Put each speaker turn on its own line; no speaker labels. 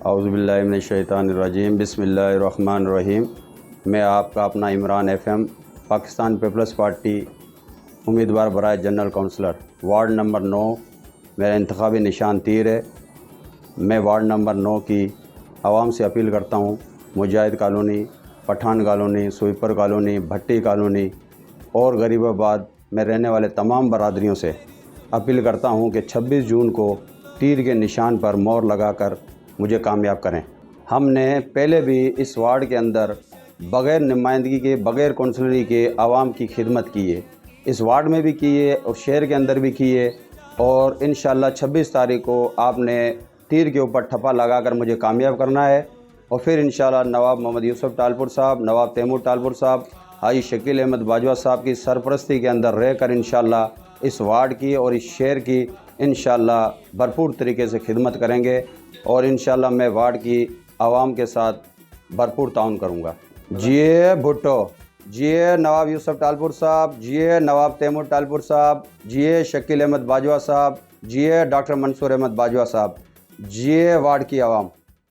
اعوذ باللہ من الشیطان الرجیم، بسم اللہ الرحمن الرحیم۔ میں آپ کا اپنا Imran FM، Pakistan peoples party امیدوار برائے جنرل کونسلر، وارڈ نمبر 9۔ میرا انتخابی نشان تیر ہے۔ میں وارڈ نمبر 9 کی عوام سے اپیل کرتا ہوں، Mujahid colony, Pathan colony, sweeper colony, Bhatti colony اور غریب آباد میں رہنے والے تمام برادریوں سے اپیل کرتا ہوں کہ 26 جون کو تیر کے نشان پر مہر لگا کر مجھے کامیاب کریں۔ ہم نے پہلے بھی اس وارڈ کے اندر بغیر نمائندگی کے، بغیر کونسلری کے عوام کی خدمت کی ہے، اس وارڈ میں بھی کی ہے اور شہر کے اندر بھی کی ہے، اور انشاءاللہ 26 تاریخ کو آپ نے تیر کے اوپر ٹھپا لگا کر مجھے کامیاب کرنا ہے، اور پھر انشاءاللہ نواب محمد یوسف ٹالپور صاحب، نواب تیمور ٹالپور صاحب، حاجی شکیل احمد باجوہ صاحب کی سرپرستی کے اندر رہ کر انشاءاللہ اس وارڈ کی اور اس شہر کی انشاءاللہ بھرپور طریقے سے خدمت کریں گے، اور انشاءاللہ میں وارڈ کی عوام کے ساتھ بھرپور تعاون کروں گا۔ جی بھٹو، جی نواب یوسف ٹالپور صاحب، جی نواب تیمور ٹالپور صاحب، جی شکیل احمد باجوہ صاحب، جی ڈاکٹر منصور احمد باجوہ صاحب، جی وارڈ کی عوام۔